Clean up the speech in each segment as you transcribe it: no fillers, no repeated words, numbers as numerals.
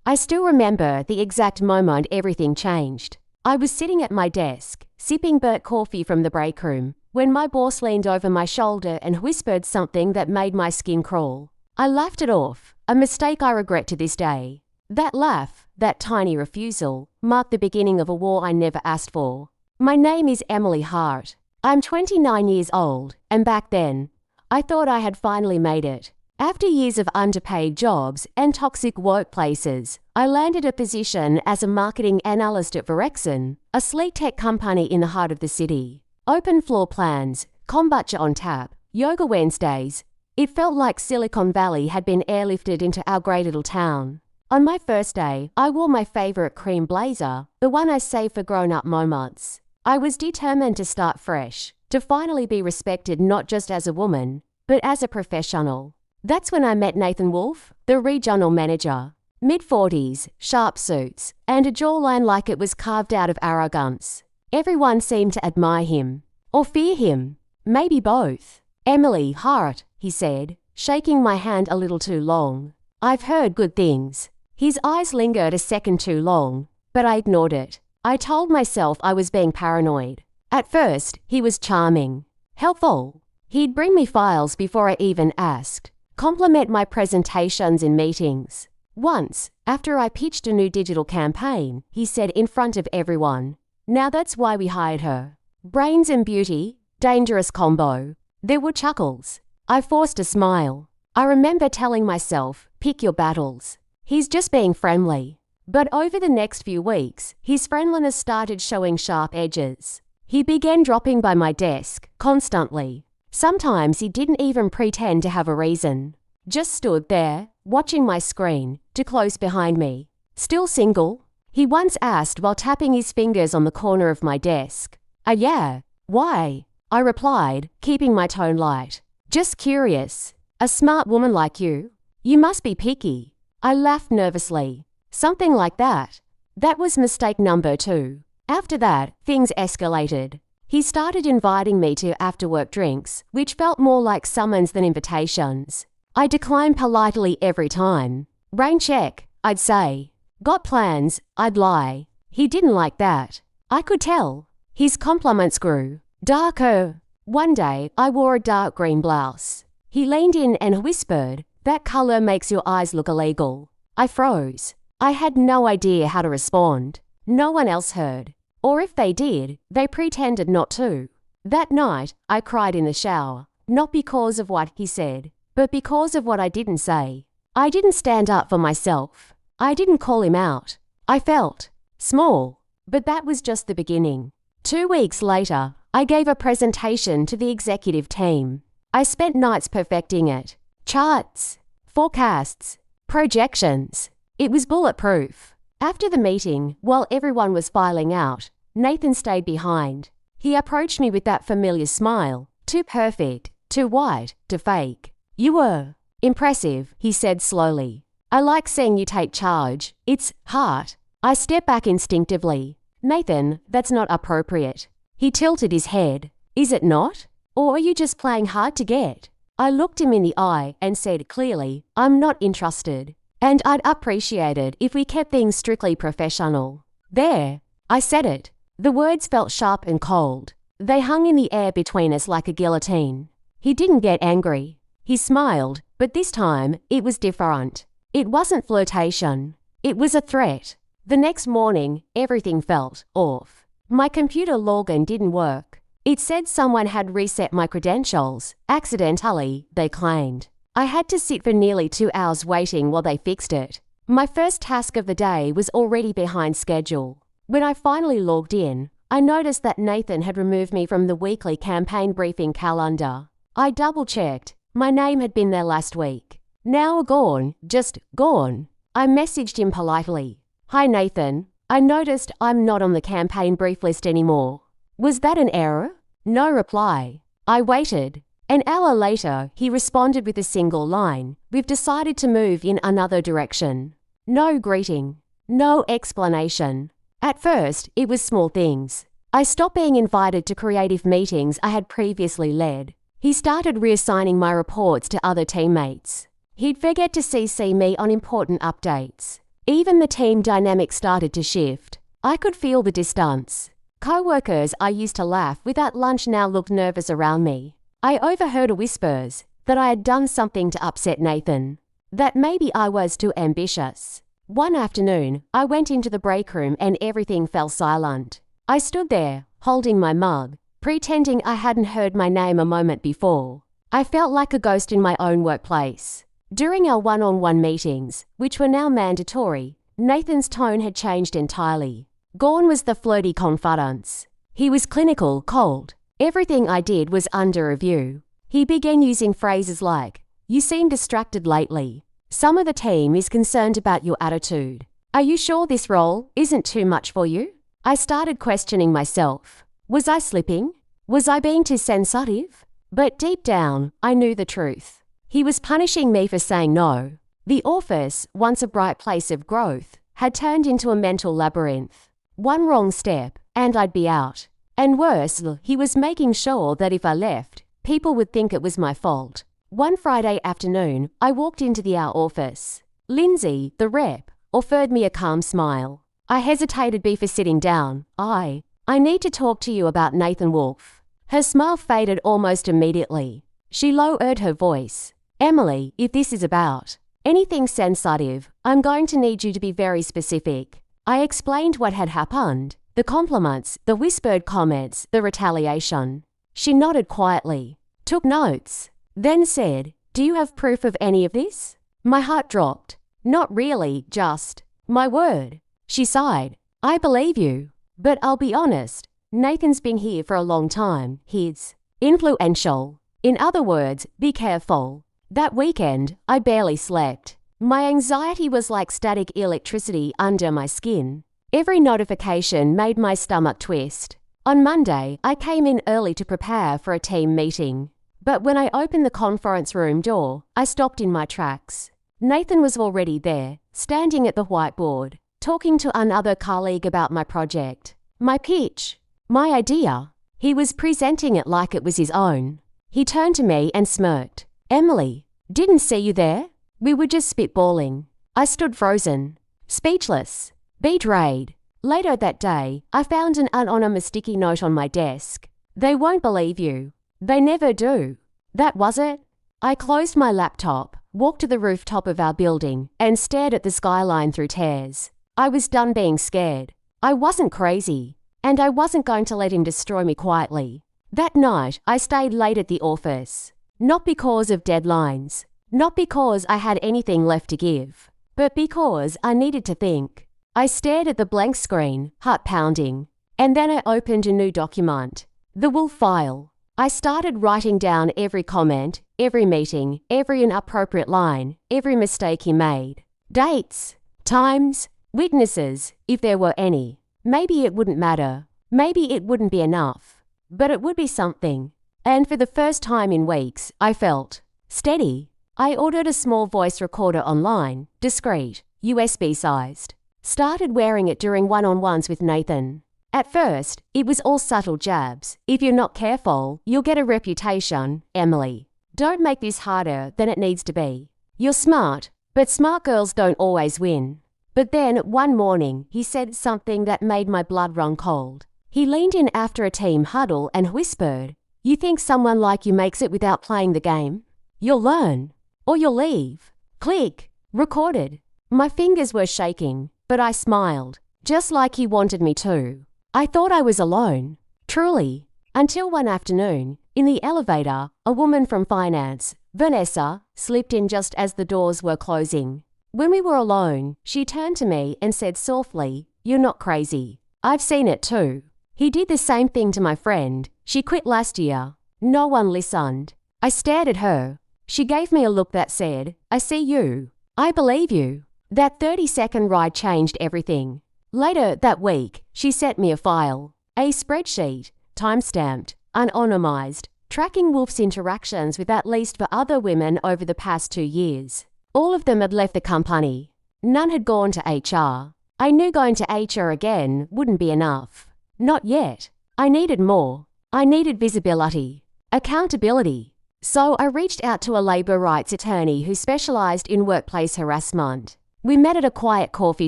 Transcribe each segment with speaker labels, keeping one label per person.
Speaker 1: I still remember the exact moment everything changed. I was sitting at my desk, sipping burnt coffee from the break room, when my boss leaned over my shoulder and whispered something that made my skin crawl. I laughed it off, a mistake I regret to this day. That laugh, that tiny refusal, marked the beginning of a war I never asked for. My name is Emily Hart. I'm 29 years old, and back then, I thought I had finally made it. After years of underpaid jobs and toxic workplaces, I landed a position as a marketing analyst at Verexon, a sleek tech company in the heart of the city. Open floor plans, kombucha on tap, yoga Wednesdays. It felt like Silicon Valley had been airlifted into our grey little town. On my first day, I wore my favorite cream blazer, the one I saved for grown-up moments. I was determined to start fresh, to finally be respected not just as a woman, but as a professional. That's when I met Nathan Wolfe, the regional manager. Mid-40s, sharp suits, and a jawline like it was carved out of arrogance. Everyone seemed to admire him. Or fear him. Maybe both. "Emily Hart," he said, shaking my hand a little too long. "I've heard good things." His eyes lingered a second too long, but I ignored it. I told myself I was being paranoid. At first, he was charming. Helpful. He'd bring me files before I even asked. Compliment my presentations in meetings. Once, after I pitched a new digital campaign, he said in front of everyone, "Now that's why we hired her. Brains and beauty, dangerous combo." There were chuckles. I forced a smile. I remember telling myself, pick your battles. He's just being friendly. But over the next few weeks, his friendliness started showing sharp edges. He began dropping by my desk, constantly. Sometimes he didn't even pretend to have a reason. Just stood there, watching my screen, too close behind me. "Still single?" he once asked while tapping his fingers on the corner of my desk. Yeah. Why?" I replied, keeping my tone light. "Just curious. A smart woman like you. You must be picky." I laughed nervously. "Something like that." That was mistake number 2. After that, things escalated. He started inviting me to after-work drinks, which felt more like summons than invitations. I declined politely every time. "Rain check," I'd say. "Got plans," I'd lie. He didn't like that. I could tell. His compliments grew. Darker. One day, I wore a dark green blouse. He leaned in and whispered, "That color makes your eyes look illegal." I froze. I had no idea how to respond. No one else heard. Or if they did, they pretended not to. That night, I cried in the shower, not because of what he said, but because of what I didn't say. I didn't stand up for myself. I didn't call him out. I felt small, but that was just the beginning. 2 weeks later, I gave a presentation to the executive team. I spent nights perfecting it. Charts, forecasts, projections. It was bulletproof. After the meeting, while everyone was filing out, Nathan stayed behind. He approached me with that familiar smile. "Too perfect, too white, to fake." "You were impressive," he said slowly. "I like seeing you take charge. It's Hart." I stepped back instinctively. "Nathan, that's not appropriate." He tilted his head. "Is it not? Or are you just playing hard to get?" I looked him in the eye and said clearly, "I'm not interested. And I'd appreciate it if we kept things strictly professional." "There." I said it. The words felt sharp and cold. They hung in the air between us like a guillotine. He didn't get angry. He smiled, but this time, it was different. It wasn't flirtation. It was a threat. The next morning, everything felt off. My computer login didn't work. It said someone had reset my credentials. Accidentally, they claimed. I had to sit for nearly 2 hours waiting while they fixed it. My first task of the day was already behind schedule. When I finally logged in, I noticed that Nathan had removed me from the weekly campaign briefing calendar. I double-checked. My name had been there last week. Now gone, just gone. I messaged him politely. "Hi Nathan, I noticed I'm not on the campaign brief list anymore. Was that an error?" No reply. I waited. An hour later, he responded with a single line. "We've decided to move in another direction." No greeting. No explanation. At first, it was small things. I stopped being invited to creative meetings I had previously led. He started reassigning my reports to other teammates. He'd forget to CC me on important updates. Even the team dynamic started to shift. I could feel the distance. Co-workers I used to laugh with at lunch now looked nervous around me. I overheard whispers that I had done something to upset Nathan, that maybe I was too ambitious. One afternoon, I went into the break room and everything fell silent. I stood there, holding my mug, pretending I hadn't heard my name a moment before. I felt like a ghost in my own workplace. During our one-on-one meetings, which were now mandatory, Nathan's tone had changed entirely. Gone was the flirty confidence. He was clinical, cold. Everything I did was under review. He began using phrases like, "You seem distracted lately. Some of the team is concerned about your attitude. Are you sure this role isn't too much for you?" I started questioning myself. Was I slipping? Was I being too sensitive? But deep down, I knew the truth. He was punishing me for saying no. The office, once a bright place of growth, had turned into a mental labyrinth. One wrong step, and I'd be out. And worse, he was making sure that if I left, people would think it was my fault. One Friday afternoon, I walked into the our office. Lindsay, the rep, offered me a calm smile. I hesitated before sitting down. I need to talk to you about Nathan Wolfe. Her smile faded almost immediately. She lowered her voice. "Emily, if this is about anything sensitive, I'm going to need you to be very specific." I explained what had happened, the compliments, the whispered comments, the retaliation. She nodded quietly, took notes, then said, "Do you have proof of any of this?" My heart dropped. "Not really, just my word." She sighed. "I believe you, but I'll be honest, Nathan's been here for a long time. He's influential. In other words, be careful." That weekend, I barely slept. My anxiety was like static electricity under my skin. Every notification made my stomach twist. On Monday, I came in early to prepare for a team meeting. But when I opened the conference room door, I stopped in my tracks. Nathan was already there, standing at the whiteboard, talking to another colleague about my project, my pitch, my idea. He was presenting it like it was his own. He turned to me and smirked. "Emily, didn't see you there. We were just spitballing." I stood frozen, speechless, betrayed. Later that day, I found an anonymous sticky note on my desk. "They won't believe you. They never do." That was it. I closed my laptop, walked to the rooftop of our building, and stared at the skyline through tears. I was done being scared. I wasn't crazy, and I wasn't going to let him destroy me quietly. That night, I stayed late at the office. Not because of deadlines, not because I had anything left to give, but because I needed to think. I stared at the blank screen, heart pounding, and then I opened a new document, the Wolfe file. I started writing down every comment, every meeting, every inappropriate line, every mistake he made. Dates, times, witnesses, if there were any. Maybe it wouldn't matter. Maybe it wouldn't be enough. But it would be something. And for the first time in weeks, I felt steady. I ordered a small voice recorder online, discreet, USB-sized. Started wearing it during one-on-ones with Nathan. At first, it was all subtle jabs. "If you're not careful, you'll get a reputation, Emily. Don't make this harder than it needs to be. You're smart, but smart girls don't always win." But then, one morning, he said something that made my blood run cold. He leaned in after a team huddle and whispered, "You think someone like you makes it without playing the game? You'll learn, or you'll leave." Click. Recorded. My fingers were shaking, but I smiled, just like he wanted me to. I thought I was alone, truly, until one afternoon, in the elevator, a woman from finance, Vanessa, slipped in just as the doors were closing. When we were alone, she turned to me and said softly, "You're not crazy. I've seen it too. He did the same thing to my friend. She quit last year. No one listened." I stared at her. She gave me a look that said, "I see you. I believe you." That 30-second ride changed everything. Later that week, she sent me a file, a spreadsheet, time-stamped, anonymized, tracking Wolfe's interactions with at least 4 other women over the past 2 years. All of them had left the company. None had gone to HR. I knew going to HR again wouldn't be enough. Not yet. I needed more. I needed visibility, accountability. So I reached out to a labour rights attorney who specialised in workplace harassment. We met at a quiet coffee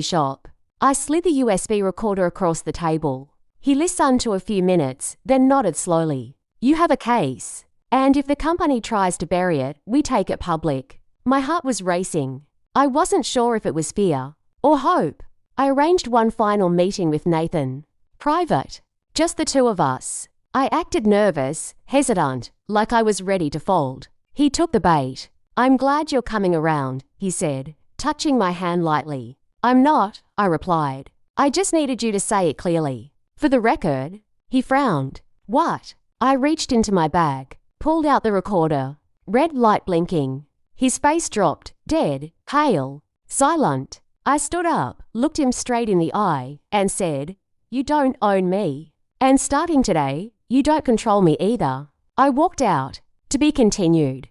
Speaker 1: shop. I slid the USB recorder across the table. He listened to a few minutes, then nodded slowly. You have a case. And if the company tries to bury it, we take it public. My heart was racing. I wasn't sure if it was fear or hope. I arranged one final meeting with Nathan. Private. Just the two of us. I acted nervous, hesitant, like I was ready to fold. He took the bait. I'm glad you're coming around, he said, touching my hand lightly. I'm not, I replied. I just needed you to say it clearly. For the record. He frowned. What? I reached into my bag, pulled out the recorder. Red light blinking. His face dropped, dead, pale, silent. I stood up, looked him straight in the eye, and said, You don't own me. And starting today, you don't control me either. I walked out. To be continued.